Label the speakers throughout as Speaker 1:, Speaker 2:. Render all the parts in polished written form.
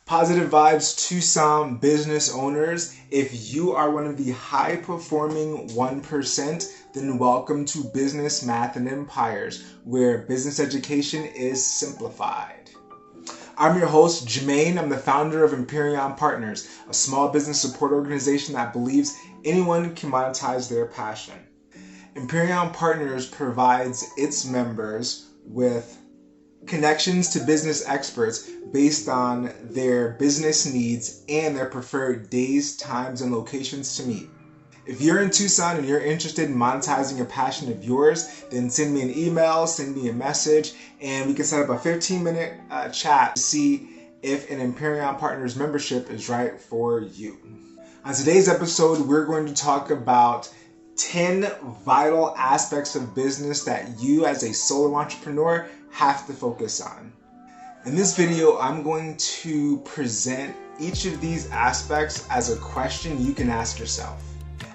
Speaker 1: Positive vibes, Tucson business owners. If you are one of the high performing 1%, then welcome to Business, Math, and Empires, where business education is simplified. I'm your host, Jermaine. I'm the founder of Empyrean Partners, a small business support organization that believes anyone can monetize their passion. Empyrean Partners provides its members with connections to business experts based on their business needs and their preferred days, times, and locations to meet. If you're in Tucson and you're interested in monetizing a passion of yours, then send me an email, send me a message, and we can set up a 15-minute chat to see if an Empyrean Partners membership is right for you. On today's episode, we're going to talk about 10 vital aspects of business that you as a solo entrepreneur have to focus on. In this video, I'm going to present each of these aspects as a question you can ask yourself.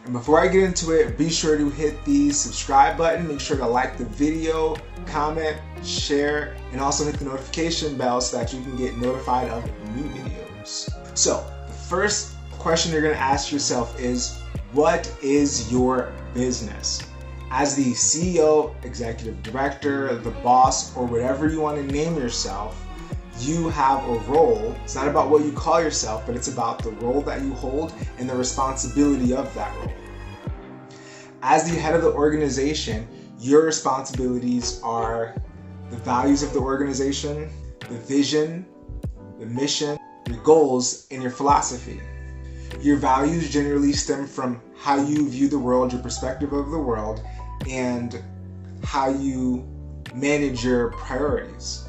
Speaker 1: And before I get into it, be sure to hit the subscribe button, make sure to like the video, comment, share, and also hit the notification bell so that you can get notified of new videos. So, the first question you're going to ask yourself is, what is your business? As the CEO, executive director, the boss, or whatever you want to name yourself, you have a role. It's not about what you call yourself, but it's about the role that you hold and the responsibility of that role. As the head of the organization, your responsibilities are the values of the organization, the vision, the mission, your goals, and your philosophy. Your values generally stem from how you view the world, your perspective of the world, and how you manage your priorities.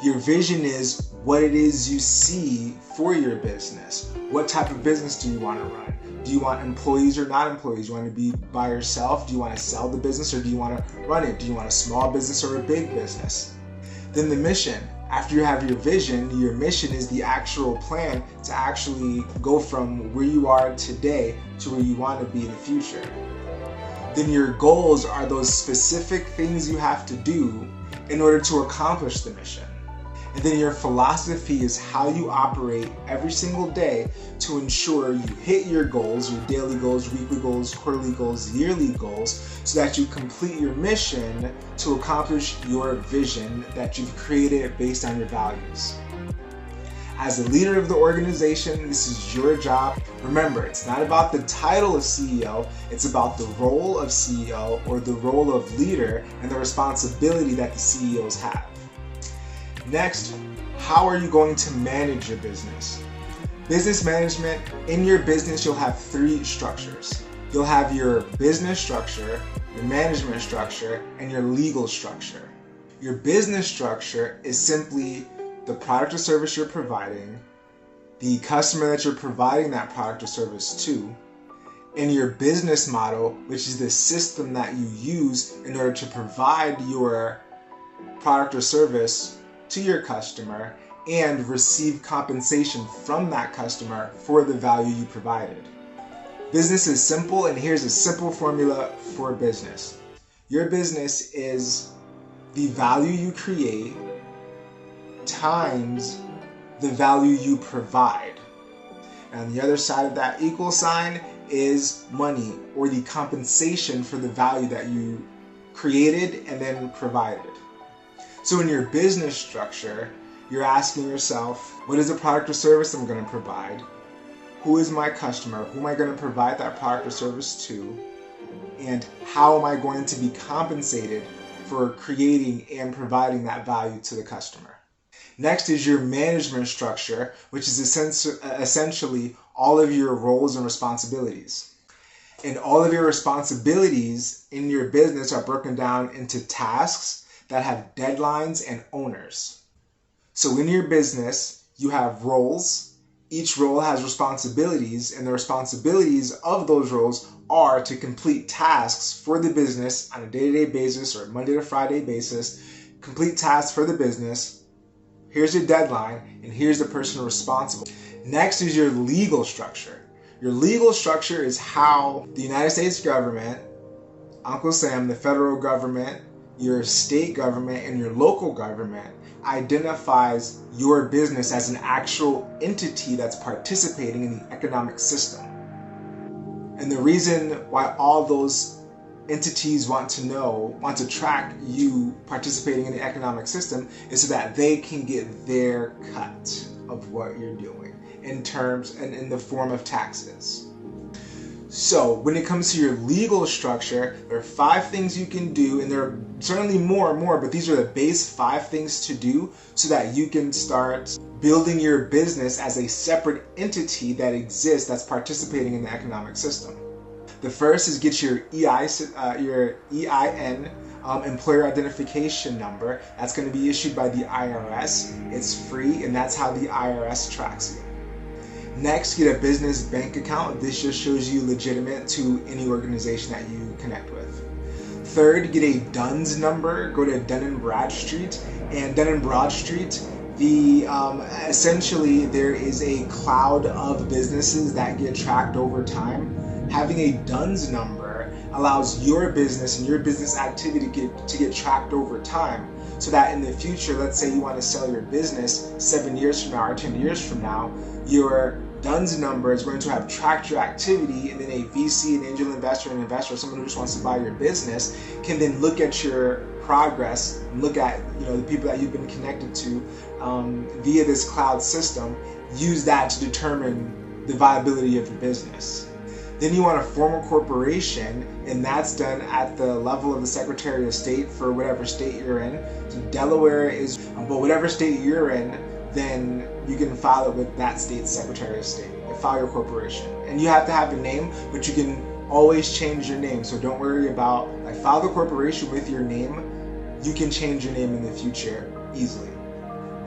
Speaker 1: Your vision is what it is you see for your business. What type of business do you want to run? Do you want employees or not employees? Do you want to be by yourself? Do you want to sell the business or do you want to run it? Do you want a small business or a big business? Then the mission. After you have your vision, your mission is the actual plan to actually go from where you are today to where you want to be in the future. Then your goals are those specific things you have to do in order to accomplish the mission. And then your philosophy is how you operate every single day to ensure you hit your goals, your daily goals, weekly goals, quarterly goals, yearly goals, so that you complete your mission to accomplish your vision that you've created based on your values. As the leader of the organization, this is your job. Remember, it's not about the title of CEO, it's about the role of CEO or the role of leader and the responsibility that the CEOs have. Next, how are you going to manage your business? Business management, in your business, you'll have three structures. You'll have your business structure, your management structure, and your legal structure. Your business structure is simply the product or service you're providing, the customer that you're providing that product or service to, and your business model, which is the system that you use in order to provide your product or service to your customer and receive compensation from that customer for the value you provided. Business is simple, and here's a simple formula for business. Your business is the value you create times the value you provide. And the other side of that equal sign is money, or the compensation for the value that you created and then provided. So in your business structure, you're asking yourself, what is the product or service I'm going to provide? Who is my customer? Who am I going to provide that product or service to? And how am I going to be compensated for creating and providing that value to the customer? Next is your management structure, which is essentially all of your roles and responsibilities. And all of your responsibilities in your business are broken down into tasks that have deadlines and owners. So in your business, you have roles. Each role has responsibilities, and the responsibilities of those roles are to complete tasks for the business on a day-to-day basis or Monday to Friday basis. Complete tasks for the business. Here's your deadline, and here's the person responsible. Next is your legal structure. Your legal structure is how the United States government, Uncle Sam, the federal government, your state government, and your local government identifies your business as an actual entity that's participating in the economic system. And the reason why all those entities want to track you participating in the economic system is so that they can get their cut of what you're doing in terms and in the form of taxes. So when it comes to your legal structure, there are 5 things you can do, and there are certainly more, but these are the base 5 things to do so that you can start building your business as a separate entity that exists, that's participating in the economic system. The first is get your EIN, employer identification number. That's going to be issued by the IRS. It's free, and that's how the IRS tracks you. Next, get a business bank account. This just shows you legitimate to any organization that you connect with. Third, get a DUNS number. Go to Dun & Bradstreet. And Dun & Bradstreet, essentially there is a cloud of businesses that get tracked over time. Having a DUNS number allows your business and your business activity to get tracked over time, so that in the future, let's say you want to sell your business 7 years from now or 10 years from now, your DUNS number is going to have tracked your activity, and then a VC, an angel investor, an investor, someone who just wants to buy your business can then look at your progress, look at the people that you've been connected to via this cloud system, use that to determine the viability of your business. Then you want to form a corporation, and that's done at the level of the Secretary of State for whatever state you're in. So Delaware is, but whatever state you're in, then you can file it with that state's Secretary of State and file your corporation. And you have to have a name, but you can always change your name. So don't worry about, file the corporation with your name. You can change your name in the future easily.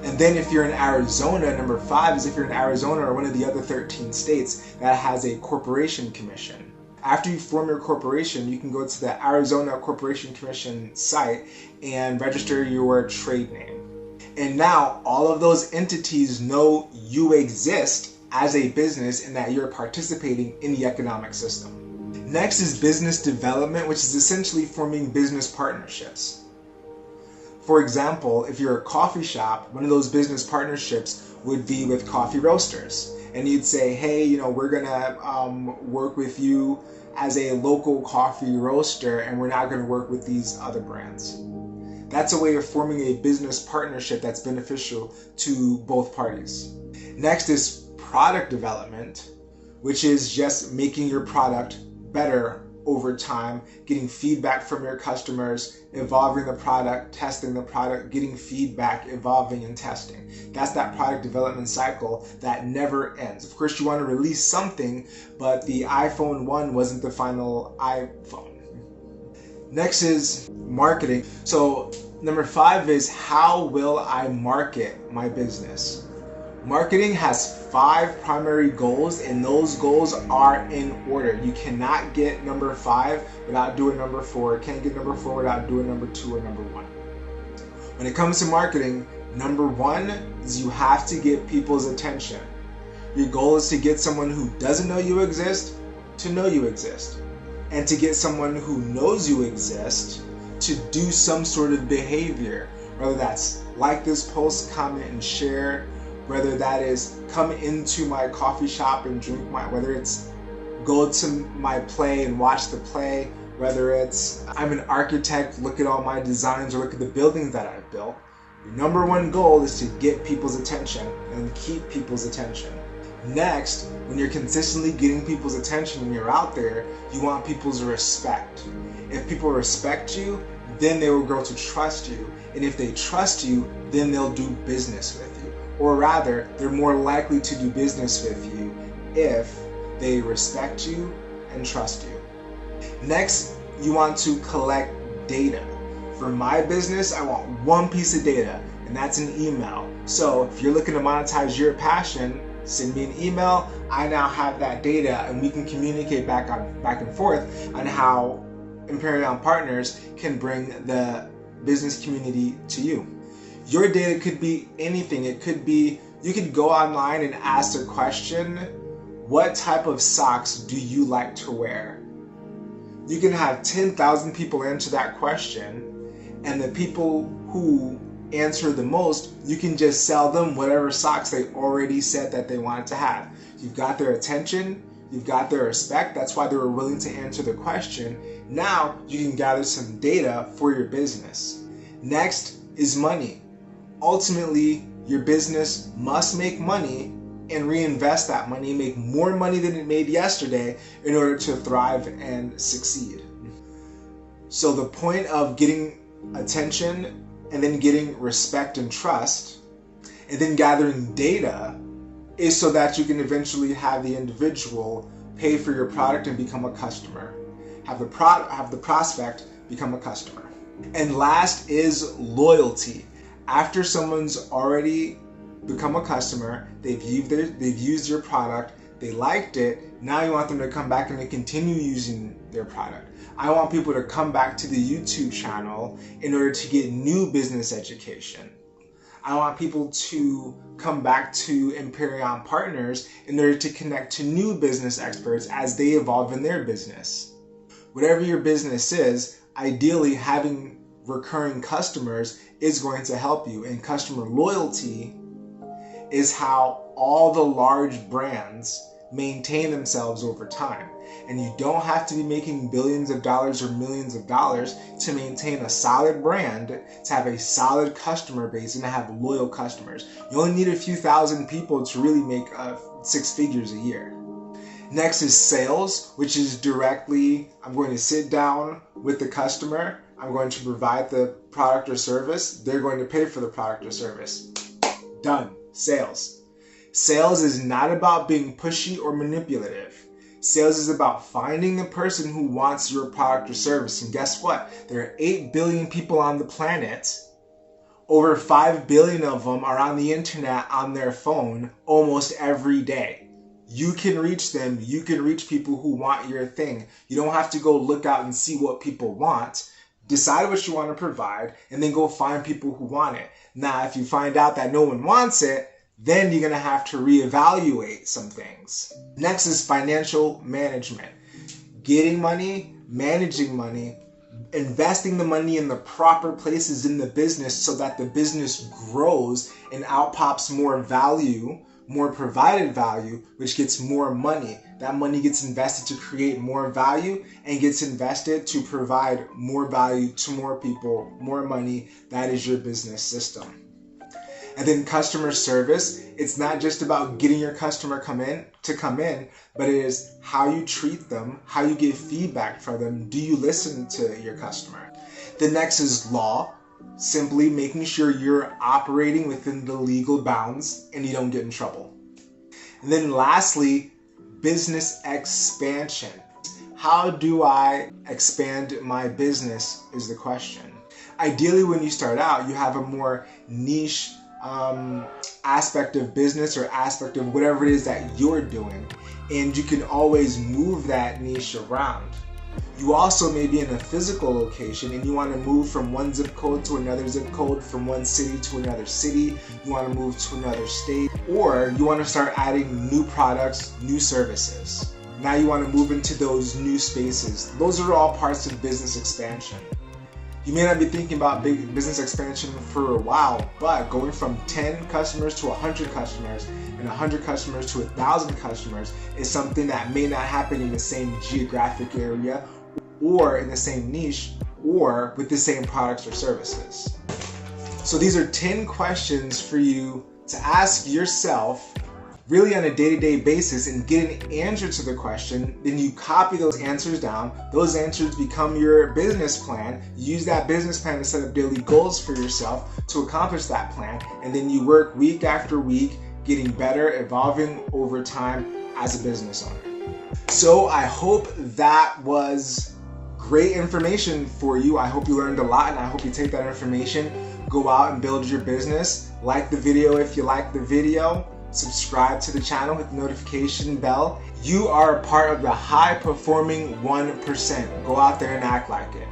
Speaker 1: And then if you're in Arizona, number 5 is if you're in Arizona or one of the other 13 states that has a corporation commission. After you form your corporation, you can go to the Arizona Corporation Commission site and register your trade name. And now all of those entities know you exist as a business and that you're participating in the economic system. Next is business development, which is essentially forming business partnerships. For example, if you're a coffee shop, one of those business partnerships would be with coffee roasters. And you'd say, hey, we're gonna work with you as a local coffee roaster, and we're not gonna work with these other brands. That's a way of forming a business partnership that's beneficial to both parties. Next is product development, which is just making your product better over time, getting feedback from your customers, evolving the product, testing the product, getting feedback, evolving and testing. That's that product development cycle that never ends. Of course, you want to release something, but the iPhone 1 wasn't the final iPhone. Next is marketing. So number 5 is, how will I market my business? Marketing has 5 primary goals, and those goals are in order. You cannot get number 5 without doing number 4. Can't get number 4 without doing number 2 or number 1. When it comes to marketing, number 1 is you have to get people's attention. Your goal is to get someone who doesn't know you exist to know you exist, and to get someone who knows you exist to do some sort of behavior, whether that's like this post, comment, and share, whether that is come into my coffee shop and drink whether it's go to my play and watch the play, whether it's I'm an architect, look at all my designs, or look at the buildings that I've built. Your number 1 goal is to get people's attention and keep people's attention. Next, when you're consistently getting people's attention and you're out there, you want people's respect. If people respect you, then they will grow to trust you. And if they trust you, then they'll do business with you. Or rather, they're more likely to do business with you if they respect you and trust you. Next, you want to collect data. For my business, I want 1 piece of data, and that's an email. So if you're looking to monetize your passion, send me an email. I now have that data, and we can communicate back and forth on how Imperial Partners can bring the business community to you. Your data could be anything. It could be, you could go online and ask a question, what type of socks do you like to wear? You can have 10,000 people answer that question, and the people who answer the most, you can just sell them whatever socks they already said that they wanted to have. You've got their attention, you've got their respect, that's why they were willing to answer the question. Now you can gather some data for your business. Next is money. Ultimately, your business must make money and reinvest that money, make more money than it made yesterday in order to thrive and succeed. So the point of getting attention and then getting respect and trust and then gathering data is so that you can eventually have the individual pay for your product and become a customer. Have the prospect become a customer. And last is loyalty. After someone's already become a customer, they've used your product, they liked it, now you want them to come back and to continue using their product. I want people to come back to the YouTube channel in order to get new business education. I want people to come back to Empyrean Partners in order to connect to new business experts as they evolve in their business. Whatever your business is, ideally having recurring customers is going to help you, and customer loyalty is how all the large brands maintain themselves over time. And you don't have to be making billions of dollars or millions of dollars to maintain a solid brand, to have a solid customer base and to have loyal customers. You only need a few thousand people to really make 6 figures a year. Next is sales, which is directly, I'm going to sit down with the customer, I'm going to provide the product or service, they're going to pay for the product or service. Done. Sales. Sales is not about being pushy or manipulative. Sales is about finding the person who wants your product or service. And guess what? There are 8 billion people on the planet. Over 5 billion of them are on the internet on their phone almost every day. You can reach them. You can reach people who want your thing. You don't have to go look out and see what people want. Decide what you want to provide and then go find people who want it. Now, if you find out that no one wants it, then you're going to have to reevaluate some things. Next is financial management. Getting money, managing money, investing the money in the proper places in the business so that the business grows and outpops more value, more provided value, which gets more money. That money gets invested to create more value and gets invested to provide more value to more people, more money. That is your business system. And then customer service, it's not just about getting your customer come in, but it is how you treat them, how you give feedback for them. Do you listen to your customer? The next is law, simply making sure you're operating within the legal bounds and you don't get in trouble. And then lastly, business expansion. How do I expand my business is the question. Ideally, when you start out, you have a more niche aspect of business or aspect of whatever it is that you're doing, and you can always move that niche around. You also may be in a physical location and you want to move from one zip code to another zip code, from one city to another city, you want to move to another state, or you want to start adding new products, new services. Now you want to move into those new spaces. Those are all parts of business expansion. You may not be thinking about big business expansion for a while, but going from 10 customers to 100 customers and 100 customers to 1,000 customers is something that may not happen in the same geographic area or in the same niche or with the same products or services. So these are 10 questions for you to ask yourself really on a day-to-day basis and get an answer to the question. Then you copy those answers down. Those answers become your business plan. You use that business plan to set up daily goals for yourself to accomplish that plan. And then you work week after week, getting better, evolving over time as a business owner. So I hope that was great information for you. I hope you learned a lot, and I hope you take that information, go out and build your business. Like the video if you like the video. Subscribe to the channel, hit the notification bell. You are a part of the high performing 1%. Go out there and act like it.